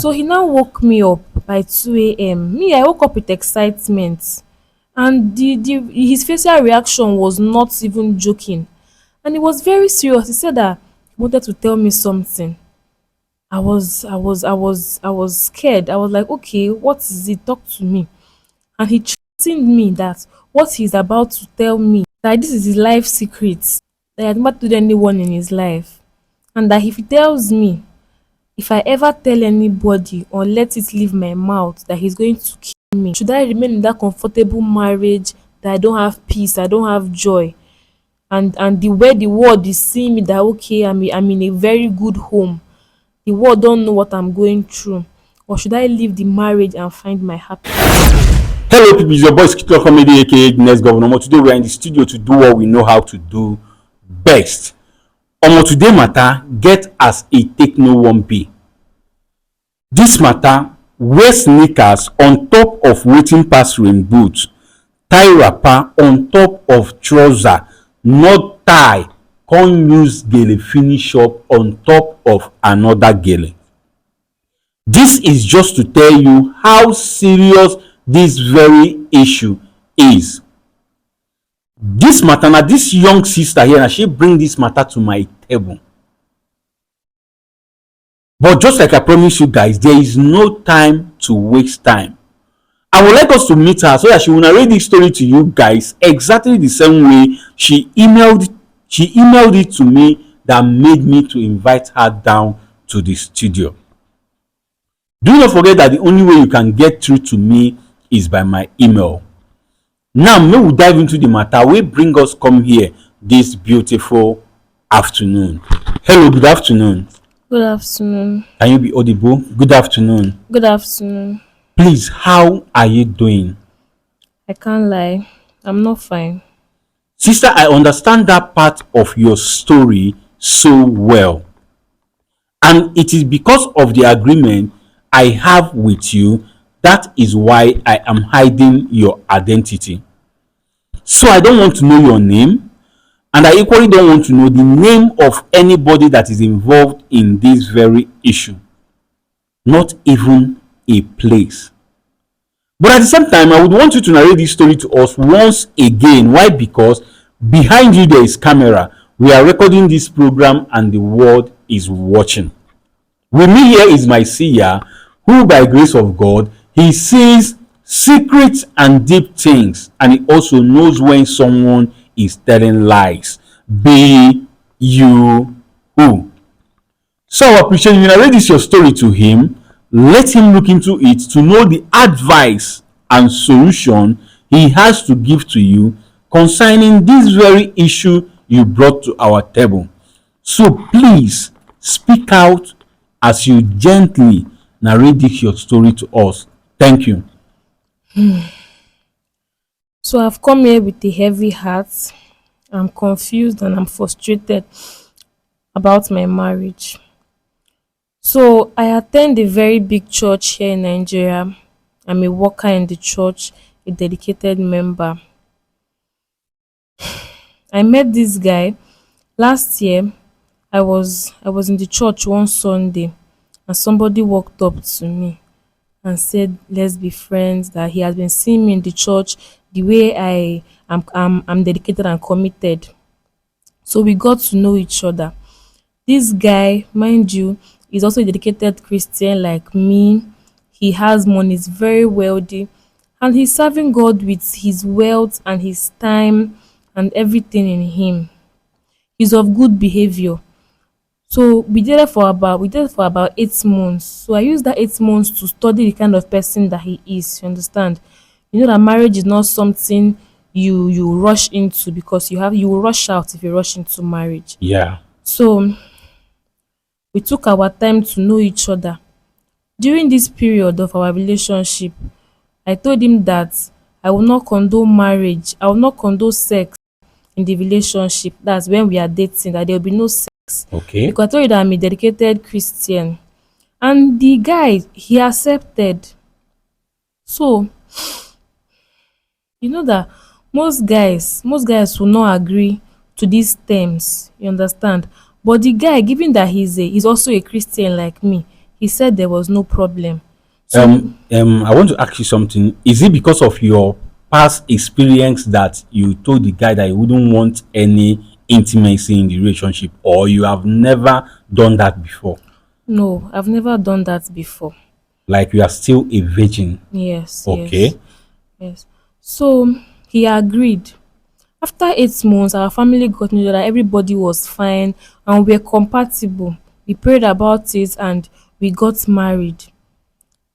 So he now woke me up by 2 a.m. Me, I woke up with excitement. And his facial reaction was not even joking. And he was very serious. He said that he wanted to tell me something. I was scared. I was like, okay, what is it? Talk to me. And he threatened me that what he's about to tell me, that this is his life secret, that he had never told anyone in his life. And that if he tells me, if I ever tell anybody or let it leave my mouth, that he's going to kill me. Should I remain in that comfortable marriage that I don't have peace, I don't have joy? And the way the world is seeing me, that okay, I'm in a very good home. The world don't know what I'm going through. Or should I leave the marriage and find my happiness? Hello, people. It's your boy Skito Comedy, aka Next Governor. Today we are in the studio to do what we know how to do best. Today matter get as a take no one be. This matter wear sneakers on top of waiting pass rain boot, tie wrapper on top of trouser, not tie, come use gele finish up on top of another gele. This is just to tell you how serious this very issue is. This matter, now this young sister here, now she bring this matter to my table. But just like I promised you guys, there is no time to waste time. I would like us to meet her so that she will narrate this story to you guys exactly the same way she emailed it to me, that made me to invite her down to the studio. Do not forget that the only way you can get through to me is by my email. Now, may we dive into the matter. We bring us come here this beautiful afternoon. Hello, good afternoon. Good afternoon. Can you be audible? Good afternoon. Good afternoon. Please, how are you doing? I can't lie. I'm not fine. Sister, I understand that part of your story so well. And it is because of the agreement I have with you, that is why I am hiding your identity. So I don't want to know your name, and I equally don't want to know the name of anybody that is involved in this very issue. Not even a place. But at the same time, I would want you to narrate this story to us once again. Why? Because behind you there is camera. We are recording this program and the world is watching. With me here is my seer, who by grace of God, he sees secret and deep things, and he also knows when someone is telling lies. Be you who. So I appreciate you narrate this your story to him. Let him look into it to know the advice and solution he has to give to you concerning this very issue you brought to our table. So please speak out as you gently narrate this your story to us. Thank you. So I've come here with a heavy heart. I'm confused and I'm frustrated about my marriage. So I attend a very big church here in Nigeria. I'm a worker in the church, a dedicated member. I met this guy last year. I was in the church one Sunday, and somebody walked up to me and said, let's be friends, that he has been seeing me in the church, the way I'm dedicated and committed. So we got to know each other. This guy, mind you, is also a dedicated Christian like me. He has money, he's very wealthy, and he's serving God with his wealth and his time and everything in him. He's of good behavior. So we did it for about 8 months. So I used that 8 months to study the kind of person that he is. You understand? You know that marriage is not something you rush into, because you will rush out if you rush into marriage. Yeah. So we took our time to know each other. During this period of our relationship, I told him that I will not condone marriage. I will not condone sex in the relationship. That's when we are dating, that there will be no sex. Okay. Because I told you that I'm a dedicated Christian. And the guy, he accepted. So, you know that most guys will not agree to these terms. You understand? But the guy, given that he's also a Christian like me, He said there was no problem. So I want to ask you something. Is it because of your past experience that you told the guy that you wouldn't want any intimacy in the relationship, or you have never done that before? no, I've never done that before. Like you are still a virgin. Yes, yes, Okay. yes. So he agreed. After 8 months, our family got to know that everybody was fine and we were compatible. We prayed about it and we got married.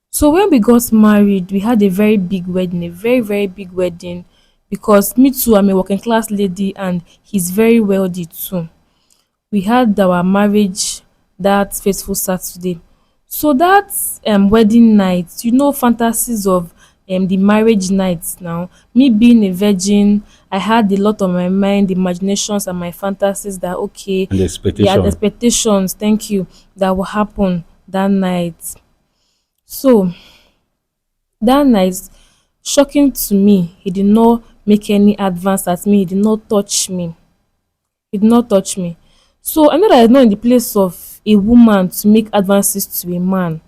So when we got married, we had a very big wedding, a very, very big wedding, because me too, I'm a working class lady and he's very wealthy too. We had our marriage that fateful Saturday. So that wedding night, you know, fantasies of the marriage night now. Me being a virgin, I had a lot on my mind, imaginations and my fantasies that okay, And the the expectation. expectations, thank you, that will happen that night. So that night, shocking to me, he did not make any advance at me, he did not touch me. He did not touch me. So I know that I'm not in the place of a woman to make advances to a man.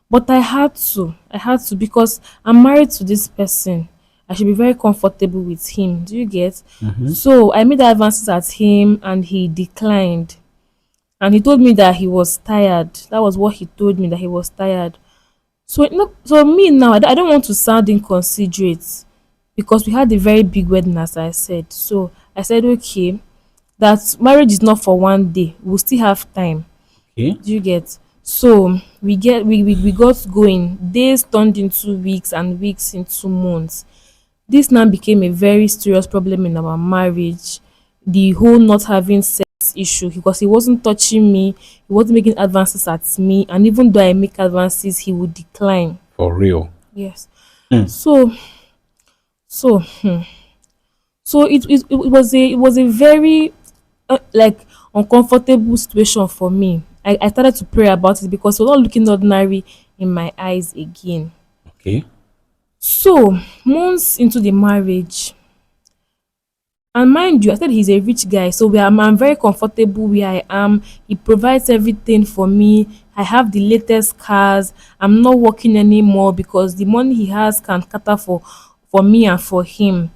But I had to. I had to because I'm married to this person. I should be very comfortable with him. Do you get? Mm-hmm. So I made advances at him and he declined. And he told me that he was tired. That was what he told me, that he was tired. So so me now, I don't want to sound inconsiderate because we had a very big wedding, as I said. So I said, okay, that marriage is not for one day. We'll still have time. Okay. Do you get? So we got going. Days turned into weeks and weeks into months. This now became a very serious problem in our marriage. The whole not having sex issue because he wasn't touching me, he wasn't making advances at me, and even though I make advances, he would decline. For real. Yes. Hmm. So so so it was a very like uncomfortable situation for me. I started to pray about it because it was not looking ordinary in my eyes again. Okay. So months into the marriage, and mind you, I said he's a rich guy, so I'm very comfortable where I am. He provides everything for me. I have the latest cars. I'm not working anymore because the money he has can cater for me and for him.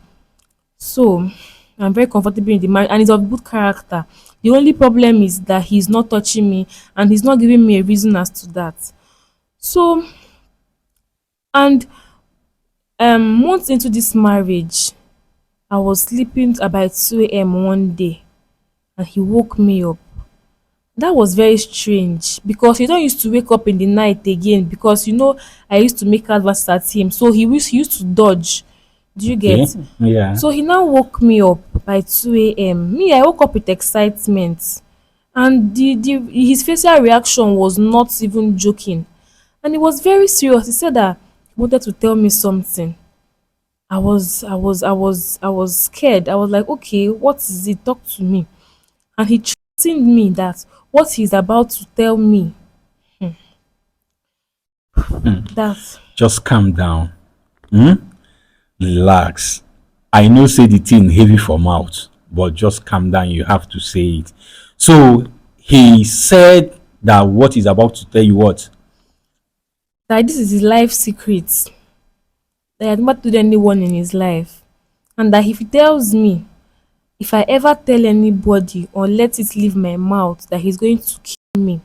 So I'm very comfortable in the marriage and he's of good character. The only problem is that he's not touching me and he's not giving me a reason as to that. So and months into this marriage, I was sleeping about 2 a.m. one day and he woke me up. That was very strange because he don't used to wake up in the night again because you know I used to make advances at him. So he used to dodge. Do you Okay. get? Yeah. So he now woke me up by 2 a.m. Me, I woke up with excitement. And his facial reaction was not even joking. And he was very serious. He said that he wanted to tell me something. I was scared. I was like, okay, what is it? Talk to me. And he threatened me that what he's about to tell me, that Just calm down. Hmm? Relax. I know say the thing heavy for mouth, but just calm down. You have to say it. So he said that what he's about to tell you what? that this is his life secret. That he had never told anyone in his life. And that if he tells me, if I ever tell anybody or let it leave my mouth, that he's going to kill me.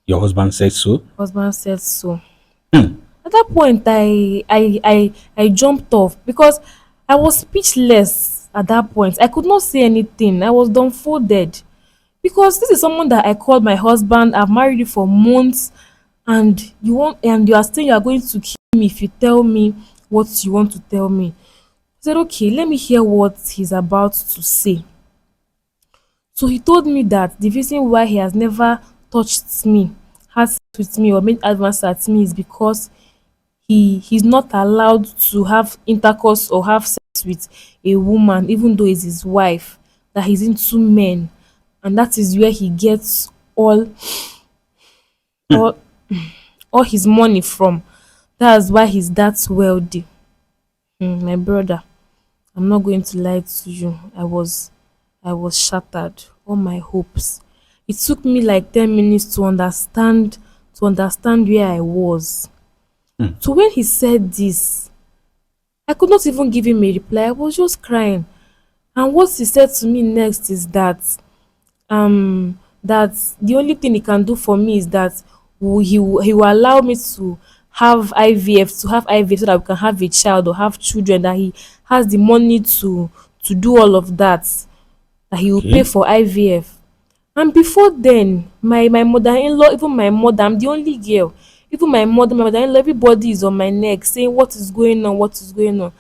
Your husband said so. Husband said so. Hmm. At that point, I jumped off because I was speechless at that point. I could not say anything. I was dumbfounded because this is someone that I called my husband. I've married you for months, and you are saying you are going to kill me if you tell me what you want to tell me. I said, okay, let me hear what he's about to say. So he told me that the reason why he has never touched me, had sex with me, or made advances at me is because he's not allowed to have intercourse or have sex with a woman, even though it's his wife. That he's into men, and that is where he gets all all his money from. That's why he's that wealthy. My brother, I'm not going to lie to you. I was shattered. All my hopes. It took me like 10 minutes to understand to understand where I was. mm, So when he said this, I could not even give him a reply. I was just crying. And what he said to me next is that the only thing he can do for me is that he will allow me to have IVF so that we can have a child or have children, that he has the money to do all of that, that he will pay okay. for IVF. And before then, my mother-in-law, even my mother, I'm the only girl, even my mother-in-law, everybody is on my neck saying what is going on, what is going on.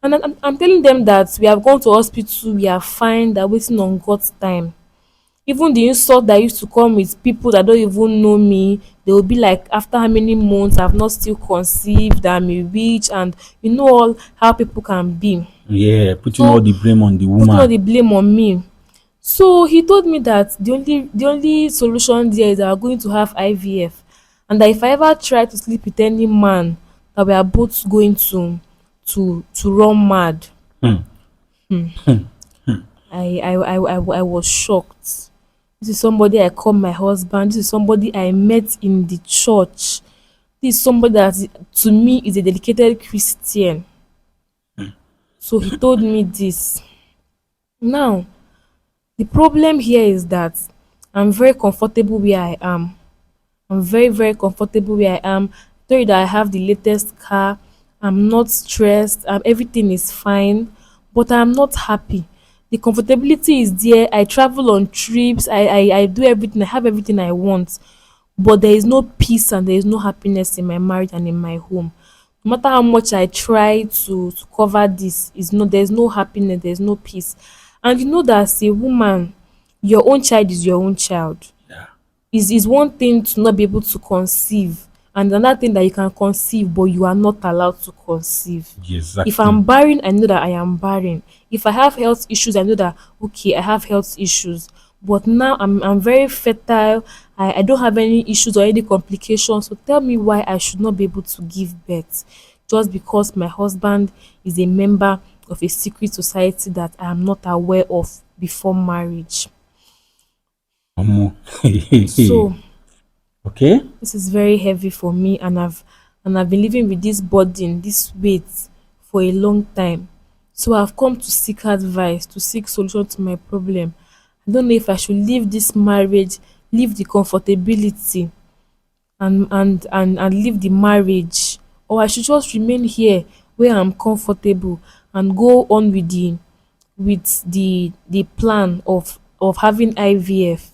And I'm telling them that we have gone to hospital, we are fine, they're waiting on God's time. Even the insult that used to come with people that don't even know me, they will be like, after how many months I've not still conceived, I'm a witch, and you know all how people can be. Yeah, putting all So the blame on the putting all woman. the blame on me. So he told me that the only solution there is that we're going to have IVF, and that if I ever try to sleep with any man, that we are both going to run mad. Hmm. I was shocked. This is somebody I call my husband. This is somebody I met in the church. This is somebody that to me is a dedicated Christian. So he told me this. Now, the problem here is that I'm very comfortable where I am. I'm very, very comfortable where I am. I told you that I have the latest car. I'm not stressed. Everything is fine, but I'm not happy. The comfortability is there. I travel on trips. I do everything. I have everything I want, but there is no peace and there is no happiness in my marriage and in my home. No matter how much I try to cover this, is no there's no happiness, there's no peace. And you know that as a woman, your own child is your own child. Yeah, Is one thing to not be able to conceive, and another thing that you can conceive but you are not allowed to conceive. If I'm exactly. barren, I know that I am barren. If I have health issues, I know that okay, I have health issues. But now I'm very fertile. I don't have any issues or any complications. So tell me why I should not be able to give birth just because my husband is a member of a secret society that I am not aware of before marriage. Omo. So Okay. this is very heavy for me, and I've been living with this burden, this weight for a long time. So I've come to seek advice, to seek solution to my problem. I don't know if I should leave this marriage, leave the comfortability, and leave the marriage, or I should just remain here where I'm comfortable and go on with the plan of having IVF.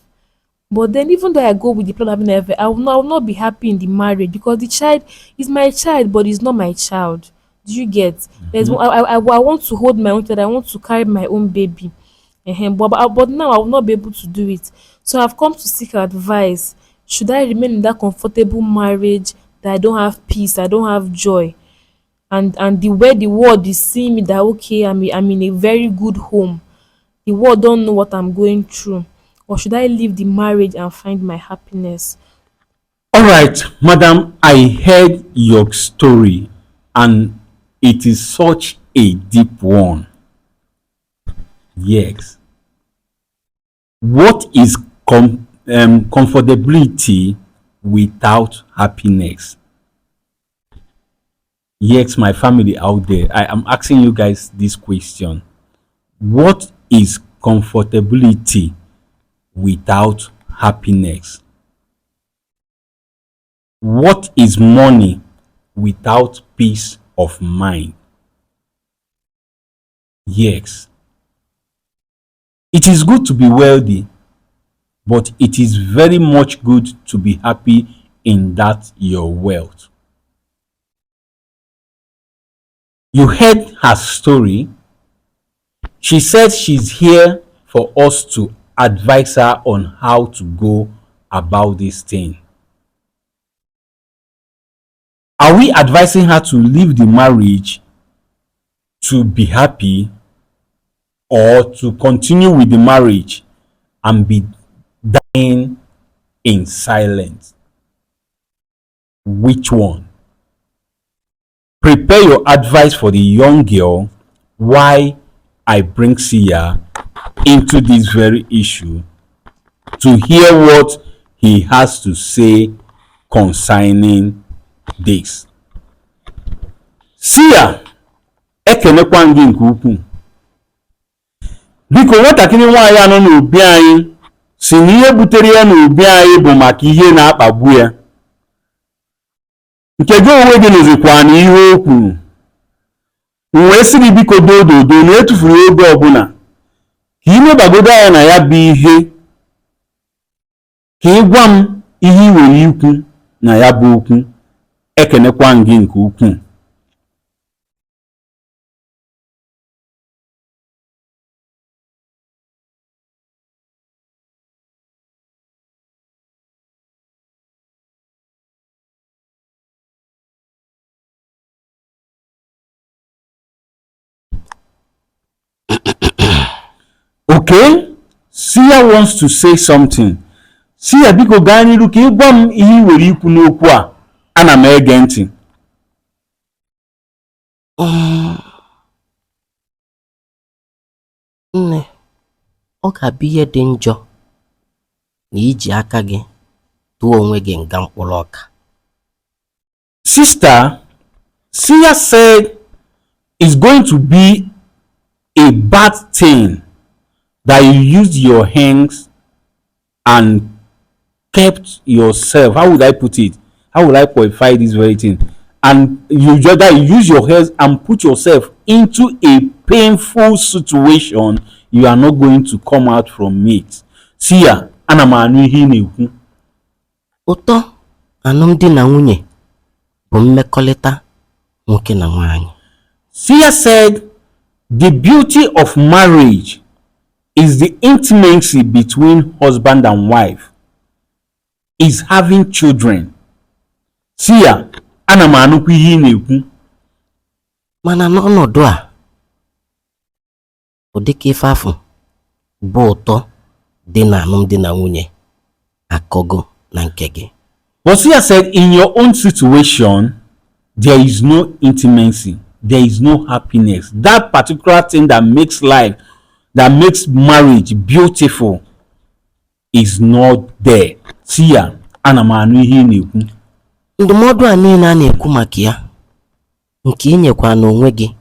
But then even though I go with the plan of having IVF, I will not be happy in the marriage because the child is my child, but it's not my child. Do you get? There's Mhm. I want to hold my own child. I want to carry my own baby. But now I will not be able to do it. So I've come to seek advice. Should I remain in that comfortable marriage that I don't have peace, I don't have joy, and the way the world is seeing me that okay, I'm in a very good home, the world don't know what I'm going through, or should I leave the marriage and find my happiness? All right, madam, I heard your story and it is such a deep one. Yes. What is comfortability without happiness? Yes, my family out there, I am asking you guys this question. What is comfortability without happiness? What is money without peace of mind? Yes, it is good to be wealthy, but it is very much good to be happy in that your wealth. You heard her story. She said she's here for us to advise her on how to go about this thing. Are we advising her to leave the marriage to be happy, or to continue with the marriage and be dying in silence? Which one? Prepare your advice for the young girl why I bring Sia into this very issue, to hear what he has to say concerning this. Sia, ekenekwa gị nke ukwuu. Biko nwatakịrị nwaanyị anọ n'obi anyị si na ihe butere ya n'obi anyị bụ maka ihe na-akpagbu ya. Nke gị onwe gị nụzikwa na ihe o kwuru. Wee sị gị biko dododo na etufuru oge ọbụla ka ị mebagodo anya na ya bụ ihe, ka ị gwa m ihe ị nwere ikwu na ya bụ okwu. Ekenekwa gị nke ukwuu. Okay, Sia wants to say something. Sia biko gaa n'iru ka ị gwa m ihe ị nwere ikwu n'okwu a. Ana m ege ntị. Nne, ọ ga-abụ ihe dị njọ na iji aka gị tụọ onwe gị nga mkpụrụ ọka. Sister, Sia said it's going to be a bad thing that you used your hands and kept yourself. How would I put it? How would I qualify this very thing? And you just that you use your hands and put yourself into a painful situation. You are not going to come out from it. Sia, ana m anụ ihe ị na-ekwu. Ụtọ alụmdi na nwunye bụ mmekọrịta nwoke na nwaanyị. Sia said the beauty of marriage is the intimacy between husband and wife, is having children. Sia, ana m anụkwa ihe ị na-ekwu. Mana n'ọnọdụ a, ụdị ka ife afọ bụ ụtọ dị na alụmdi na nwunye akọgo na nke gị. But Sia said in your own situation, there is no intimacy, there is no happiness. That particular thing that makes life, that makes marriage beautiful is not there. Sia, ana m anụ ihe ị na-ekwu. Ndụmọdụ a niile a na-ekwu maka ya, nke inyekwa n'onwe gị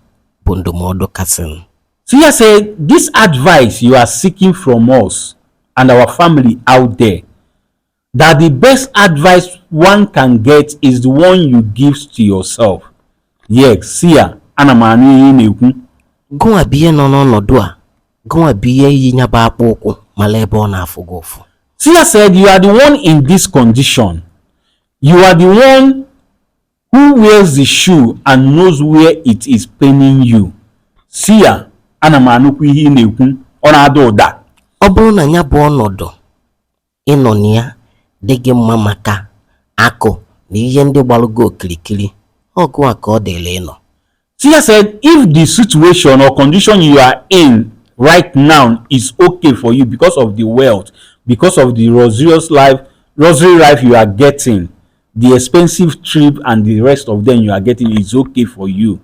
bụ ndụmọdụ kasịnụ. Sia said this advice you are seeking from us and our family out there, that the best advice one can get is the one you give to yourself. Yes, Sia, ana m anụ ihe ị na-ekwu. Gụnwa bụ ihe nọ n'ọnọdụ a, gụnwa bụ ihe iyi nyaba akpụ ụkwụ mala ebe ọ na-afụ gị ụfụ. Sia said you are the one in this condition. You are the one who wears the shoe and knows where it is paining you. Sia, ana m anụkwa ihe ị na-ekwu. Ọ na-ada ụda. Ọ bụrụ na ya bụ ọnọdụ ịnọ na ya dị gị mma maka akụ na ihe ndị gbalụgo okirikiri, ọgụ a ka ọ dịrị ịnọ. Sia said if the situation or condition you are in right now is okay for you because of the wealth, because of the luxury life you are getting, the expensive trip and the rest of them you are getting is okay for you,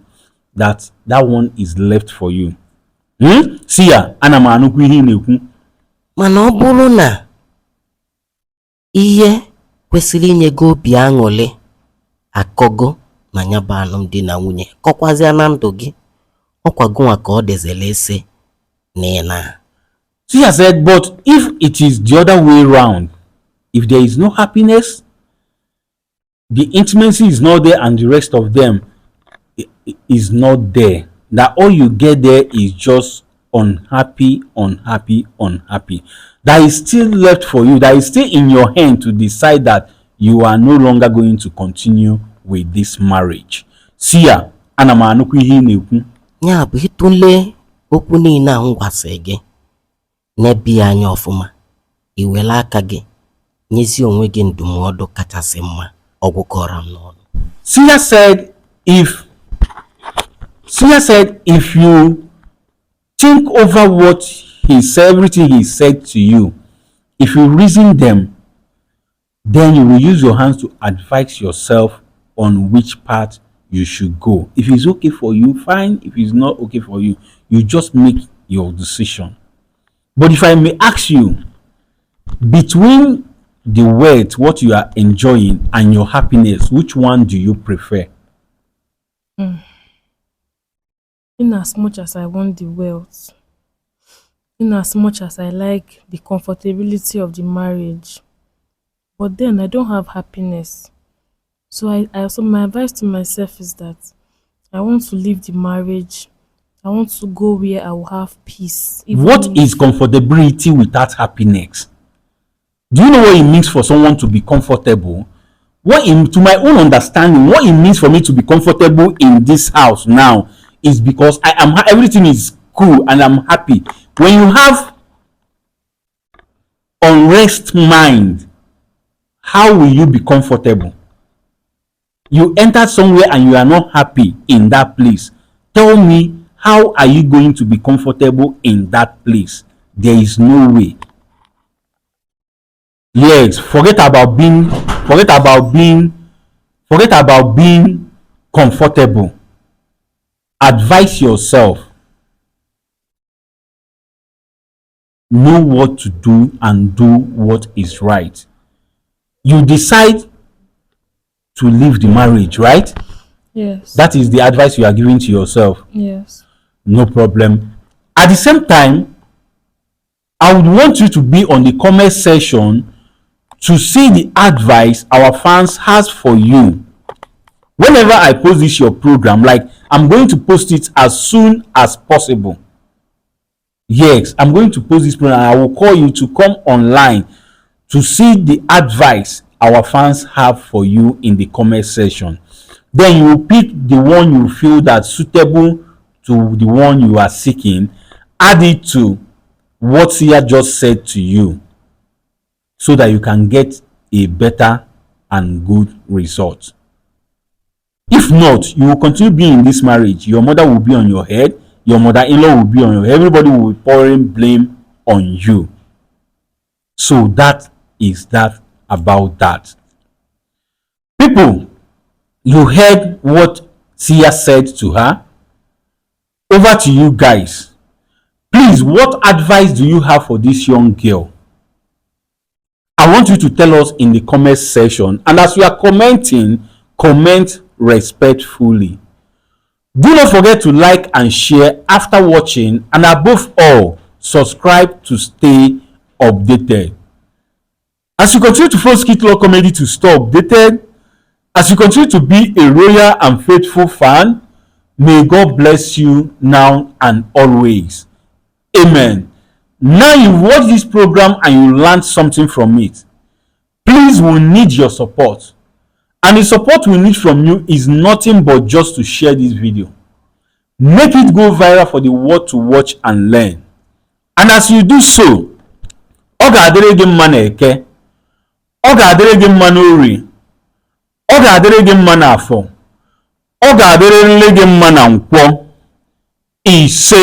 that one is left for you. Sia, ana m anụkwa ihe ị na-ekwu. Mana ọ bụrụ na ihe kwesịrị inye gị obi aṅụrị akọgo na ya bụ alụmdi na nwunye, kọkwazịa na ndụ gị, ọkwagonwa ka ọ dịzịla ese na ịna. Sia said, but if it is the other way round, if there is no happiness, the intimacy is not there and the rest of them is not there, that all you get there is just unhappy. That is still left for you, that is still in your hand to decide that you are no longer going to continue with this marriage. Sia, ana m anụkwa ihe ị na-ekwu. Ya bụ ịtụle okwu niile ahụ gwasị gị, n'ebi ya anya ọfụma, iwere aka gị nyezi onwe gị ndụmọdụ kachasị mma ọgwụkọrọ m n'ọnụ. Sia said if you think over what he said, everything he said to you, if you reason them, then you will use your hands to advise yourself on which path you should go. If it's okay for you, fine. If it's not okay for you, you just make your decision. But if I may ask you, between the wealth, what you are enjoying, and your happiness, which one do you prefer? In as much as I want the wealth, in as much as I like the comfortability of the marriage, but then I don't have happiness. So I so my advice to myself is that I want to leave the marriage. I want to go where I will have peace. What Even is if comfortability without happiness? Do you know what it means for someone to be comfortable? To my own understanding, what it means for me to be comfortable in this house now is because everything is cool and I'm happy. When you have unrest mind, how will you be comfortable? You enter somewhere and you are not happy in that place. Tell me, how are you going to be comfortable in that place? There is no way. Yes, forget about being comfortable. Advise yourself. Know what to do and do what is right. You decide to leave the marriage, right? yes, That is the advice you are giving to yourself. yes, No problem. At the same time, I would want you to be on the comment section to see the advice our fans has for you. Whenever I post this your program, like I'm going to post it as soon as possible. Yes, I'm going to post this program and I will call you to come online to see the advice our fans have for you in the comment section. Then you will pick the one you feel that suitable to the one you are seeking, add it to what Sia just said to you so that you can get a better and good result. If not, you will continue being in this marriage. Your mother will be on your head, your mother-in-law will be on your head, everybody will be pouring blame on you. So that is that about that. People, you heard what Sia said to her. Over to you guys. Please, what advice do you have for this young girl? I want you to tell us in the comment section, and as you are commenting, comment respectfully. Do not forget to like and share after watching, and above all, subscribe to stay updated. As you continue to follow Skit Law Comedy to stay updated, as you continue to be a loyal and faithful fan, may God bless you now and always. Amen. Now you watch this program and you learn something from it. Please, we need your support. And the support we need from you is nothing but just to share this video. Make it go viral for the world to watch and learn. And as you do so, ọ ga-adịrị gị mma n'Eke, ọ ga-adịrị gị mma n'Orie, ọ ga-adịrị gị mma n'Afọ, ọ ga-adịrịrị gị mma na Nkwọ. Ise.